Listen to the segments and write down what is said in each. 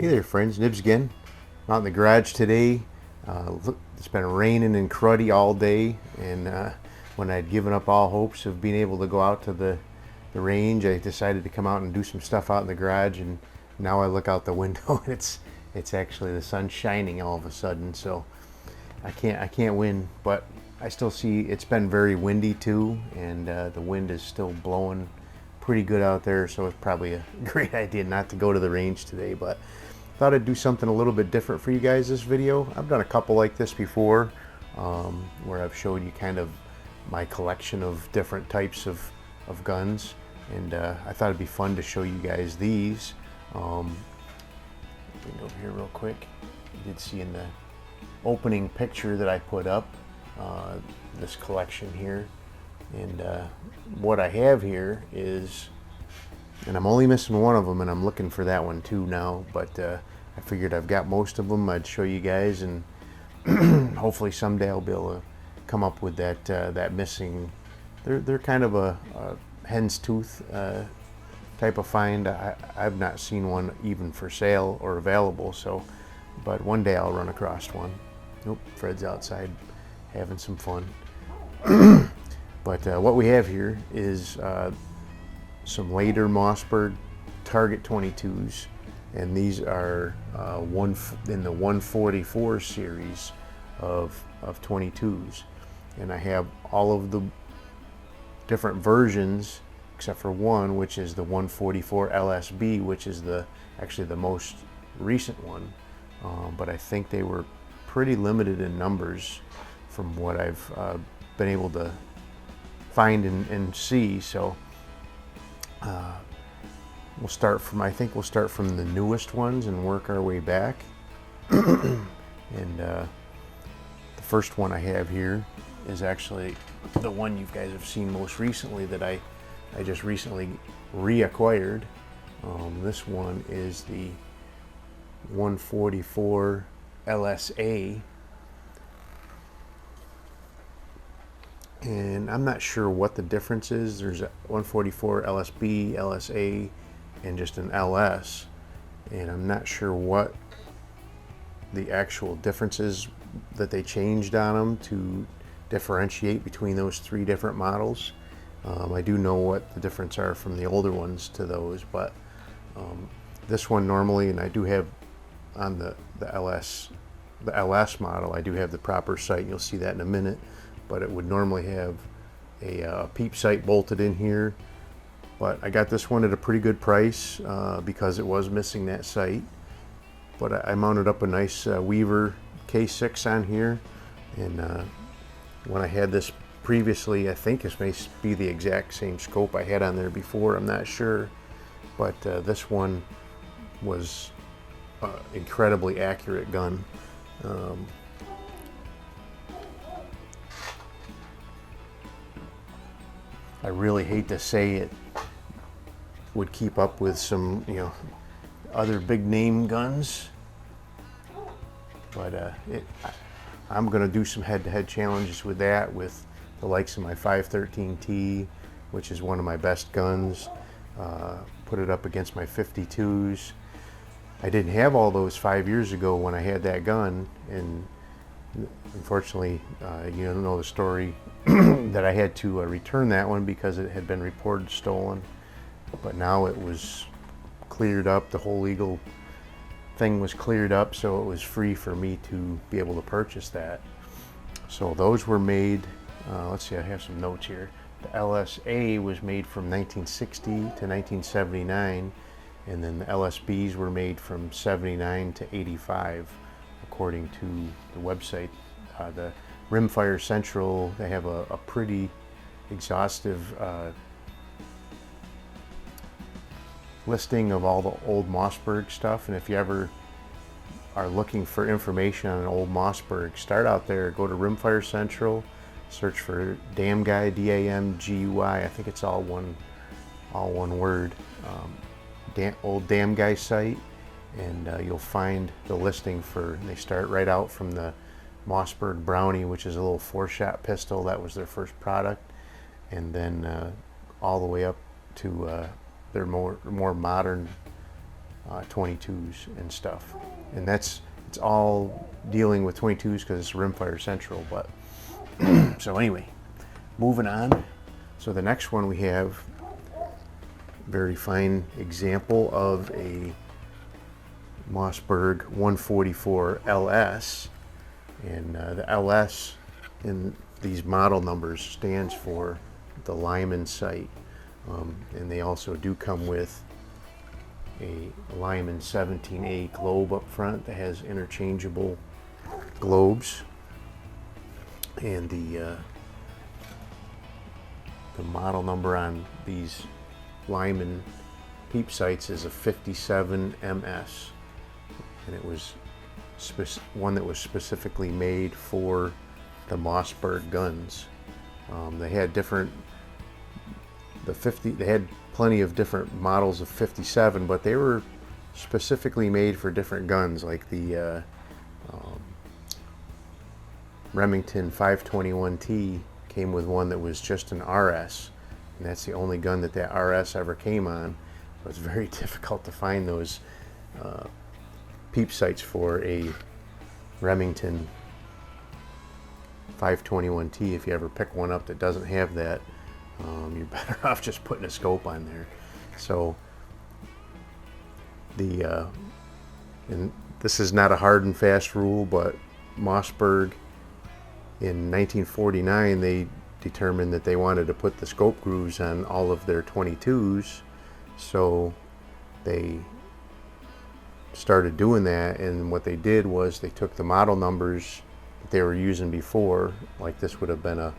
Hey there friends, Nibs again. I'm out in the garage today. Look, it's been raining and cruddy all day, and when I'd given up all hopes of being able to go out to the range, I decided to come out and do some stuff out in the garage, and now I look out the window and it's actually the sun shining all of a sudden, so I can't win, but I still see it's been very windy too, and the wind is still blowing pretty good out there, so it's probably a great idea not to go to the range today, but thought I'd do something a little bit different for you guys this video. I've done a couple like this before, where I've showed you kind of my collection of different types of guns, and I thought it'd be fun to show you guys these. Let me go over here real quick. You did see in the opening picture that I put up this collection here, and what I have here is, and I'm only missing one of them, and I'm looking for that one too now, but I figured I've got most of them. I'd show you guys, and hopefully someday I'll be able to come up with that missing. They're kind of a hen's tooth type of find. I've not seen one even for sale or available, so, but one day I'll run across one. Nope, Fred's outside having some fun. But what we have here is some later Mossberg Target 22s, and these are in the 144 series of 22s, and I have all of the different versions except for one, which is the 144 LSB, which is actually the most recent one, but I think they were pretty limited in numbers from what I've been able to find and see, so we'll start from, I think we'll start from the newest ones and work our way back. And the first one I have here is actually the one you guys have seen most recently that I just recently reacquired. This one is the 144 LSA, and I'm not sure what the difference is. There's a 144 LSB, LSA, and just an LS, and I'm not sure what the actual differences that they changed on them to differentiate between those three different models. I do know what the difference are from the older ones to those, but this one normally, and I do have on the LS model, I do have the proper sight. You'll see that in a minute, but it would normally have a peep sight bolted in here, but I got this one at a pretty good price because it was missing that sight. But I mounted up a nice Weaver K6 on here, and when I had this previously, I think this may be the exact same scope I had on there before, I'm not sure, but this one was incredibly accurate gun. I really hate to say it would keep up with some, other big name guns, but I'm going to do some head-to-head challenges with that, with the likes of my 513T, which is one of my best guns. Put it up against my 52s. I didn't have all those 5 years ago when I had that gun, and unfortunately, you don't know the story that I had to return that one because it had been reported stolen. But now it was cleared up, the whole legal thing was cleared up, so it was free for me to be able to purchase that. So those were made, let's see, I have some notes here. The LSA was made from 1960 to 1979, and then the LSBs were made from 79 to 85, according to the website. The Rimfire Central, they have a pretty exhaustive listing of all the old Mossberg stuff, and if you ever are looking for information on an old Mossberg, start out there, go to Rimfire Central, search for Damn Guy, D-A-M-G-U-I, I think it's all one word, old Damn Guy site, and you'll find the listing for, and they start right out from the Mossberg Brownie, which is a little 4-shot pistol. That was their first product, and then all the way up to their more modern 22s and stuff. And it's all dealing with 22s because it's rimfire central. But so anyway, moving on. So the next one we have, very fine example of a Mossberg 144 LS, and the LS in these model numbers stands for the Lyman sight, and they also do come with a Lyman 17A globe up front that has interchangeable globes, and the model number on these Lyman peep sights is a 57 MS, and it was one that was specifically made for the Mossberg guns. They had they had plenty of different models of 57, but they were specifically made for different guns, like the Remington 521T came with one that was just an RS, and that's the only gun that RS ever came on. So it's very difficult to find those peep sights for a Remington 521T. If you ever pick one up that doesn't have that, you're better off just putting a scope on there. So and this is not a hard and fast rule, but Mossberg in 1949 they determined that they wanted to put the scope grooves on all of their 22s, so they started doing that. And what they did was they took the model numbers that they were using before, like this would have been a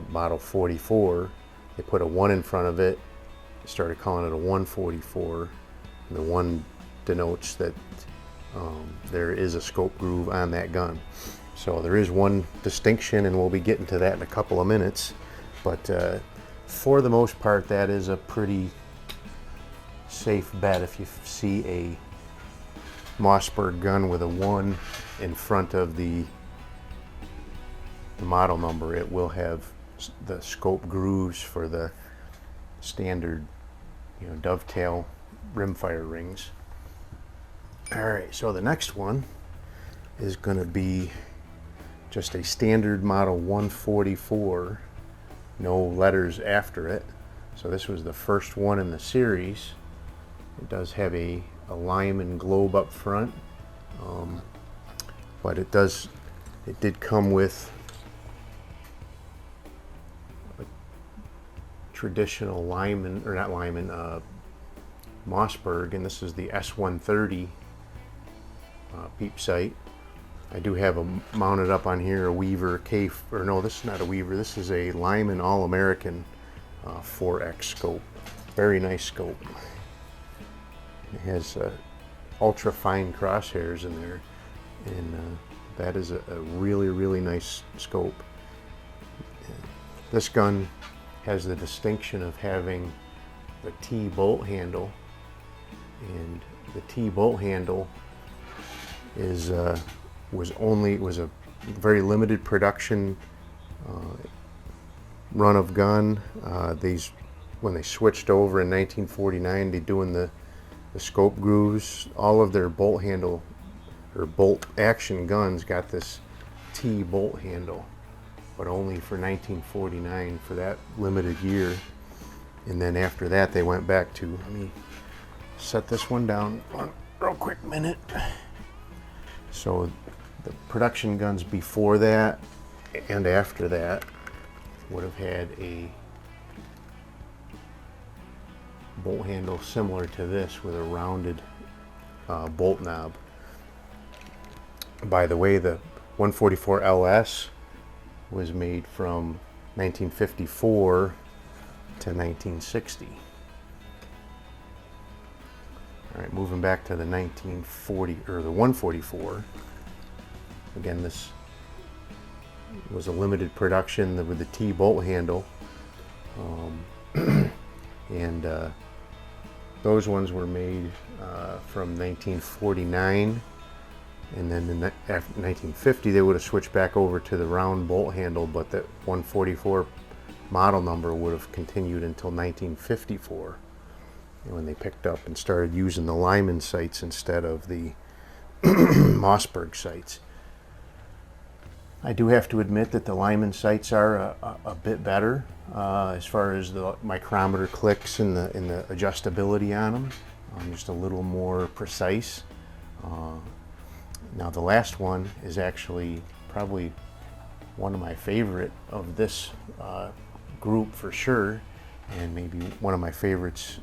model 44, they put a 1 in front of it, started calling it a 144, and the 1 denotes that there is a scope groove on that gun. So there is one distinction, and we'll be getting to that in a couple of minutes, but for the most part that is a pretty safe bet. If you see a Mossberg gun with a 1 in front of the model number, it will have the scope grooves for the standard, dovetail rimfire rings. All right, so the next one is going to be just a standard model 144, no letters after it. So this was the first one in the series. It does have a Lyman globe up front, but it did come with a traditional Lyman, or not Lyman, Mossberg, and this is the S130 peep sight. I do have mounted up on here a Weaver K, or no, this is not a Weaver, this is a Lyman All-American 4X scope. Very nice scope. It has ultra fine crosshairs in there, and that is a really, really nice scope. This gun has the distinction of having the T bolt handle, and the T bolt handle was a very limited production run of gun. When they switched over in 1949 to doing the scope grooves, all of their bolt handle or bolt action guns got this T bolt handle, but only for 1949 for that limited year. And then after that they went back to, let me set this one down one real quick minute. So the production guns before that and after that would have had a bolt handle similar to this with a rounded bolt knob. By the way, the 144 LS was made from 1954 to 1960. All right, moving back to the 1940 or the 144. Again, this was a limited production with the T bolt handle, and those ones were made from 1949, and then after 1950 they would have switched back over to the round bolt handle, but that 144 model number would have continued until 1954. when they picked up and started using the Lyman sights instead of the Mossberg sights. I do have to admit that the Lyman sights are a bit better as far as the micrometer clicks and the adjustability on them. Just a little more precise. Now the last one is actually probably one of my favorite of this group for sure, and maybe one of my favorites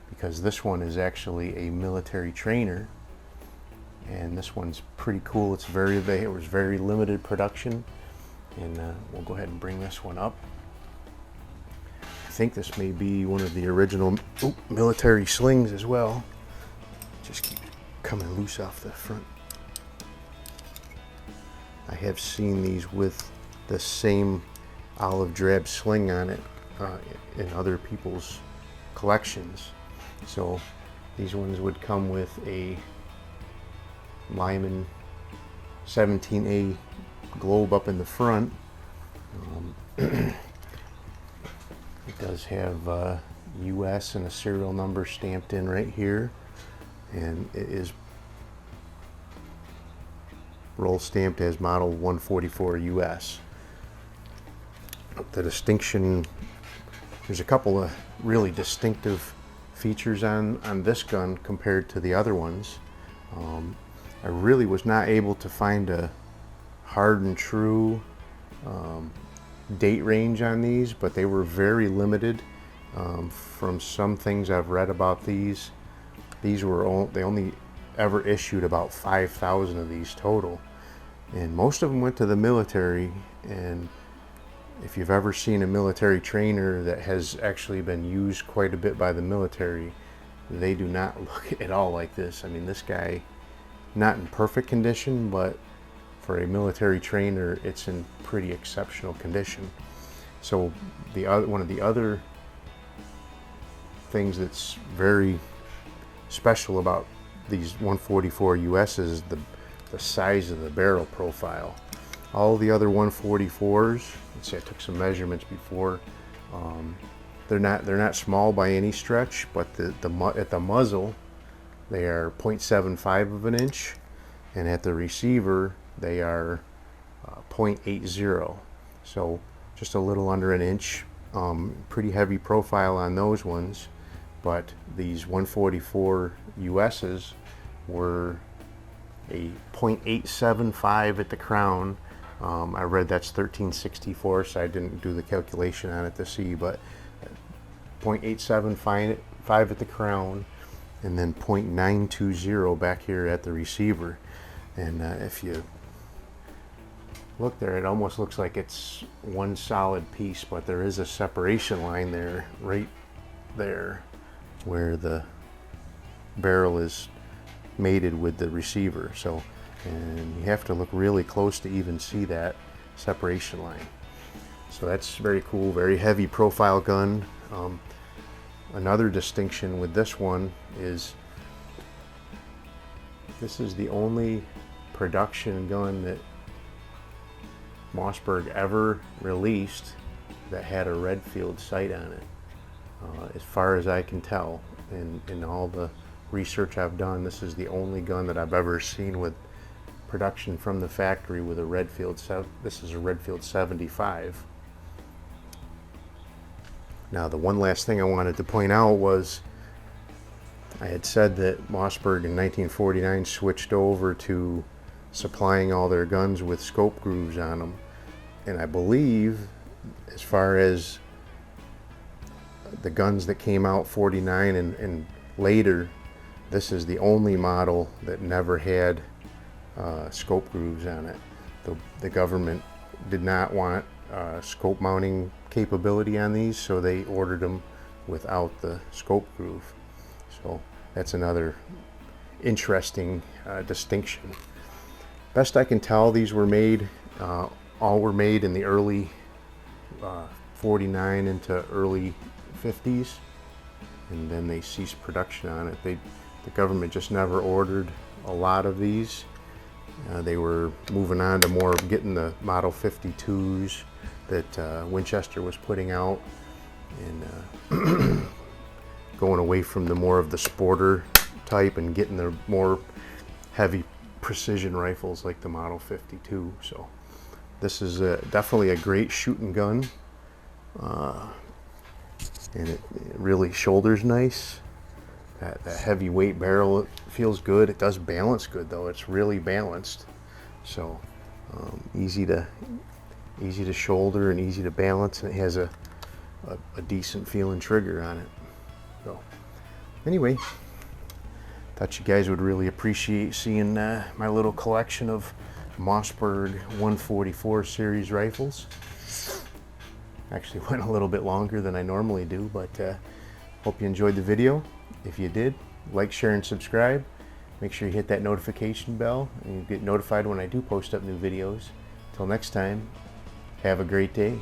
because this one is actually a military trainer, and this one's pretty cool. It was very limited production, and we'll go ahead and bring this one up. I think this may be one of the original military slings as well. Just keep coming loose off the front. I have seen these with the same olive drab sling on it in other people's collections. So these ones would come with a Lyman 17A globe up in the front. It does have US and a serial number stamped in right here, and it is roll stamped as model 144 US. The distinction, there's a couple of really distinctive features on this gun compared to the other ones. I really was not able to find a hard and true date range on these, but they were very limited. From some things I've read about these they only ever issued about 5,000 of these total, and most of them went to the military. And if you've ever seen a military trainer that has actually been used quite a bit by the military, they do not look at all like this. I mean, this guy, not in perfect condition, but for a military trainer, it's in pretty exceptional condition. So one of the other things that's very special about these 144 US is the size of the barrel profile. All the other 144s, let's see, I took some measurements before. They're not small by any stretch, but at the muzzle they are 0.75 of an inch, and at the receiver they are 0.80. So just a little under an inch. Pretty heavy profile on those ones, but these 144 US's were a 0.875 at the crown. I read that's 13/64, so I didn't do the calculation on it to see, but 0.875 at the crown, and then 0.920 back here at the receiver. And if you look there, it almost looks like it's one solid piece, but there is a separation line there, right there, where the barrel is mated with the receiver. So, and you have to look really close to even see that separation line. So that's very cool, very heavy profile gun. Another distinction with this one is this is the only production gun that Mossberg ever released that had a redfield sight on it. As far as I can tell, in all the research I've done, this is the only gun that I've ever seen with production from the factory with a redfield. This is a redfield 75. Now, the one last thing I wanted to point out was I had said that Mossberg in 1949 switched over to supplying all their guns with scope grooves on them, and I believe, as far as the guns that came out 49 and later, this is the only model that never had scope grooves on it. The government did not want scope mounting capability on these, so they ordered them without the scope groove. So that's another interesting distinction. Best I can tell, these were made, all were made in the early 49 into early 50s, and then they ceased production on it. The government just never ordered a lot of these. They were moving on to more getting the Model 52s that Winchester was putting out, and going away from the more of the sporter type and getting the more heavy precision rifles like the Model 52. So this is definitely a great shooting gun, and it really shoulders nice. That heavy weight barrel, it feels good. It does balance good though. It's really balanced. So easy to shoulder and easy to balance, and it has a decent feeling trigger on it. So anyway, thought you guys would really appreciate seeing my little collection of Mossberg 144 series rifles. Actually went a little bit longer than I normally do, but hope you enjoyed the video. If you did, like, share, and subscribe. Make sure you hit that notification bell and you get notified when I do post up new videos. Till next time, have a great day.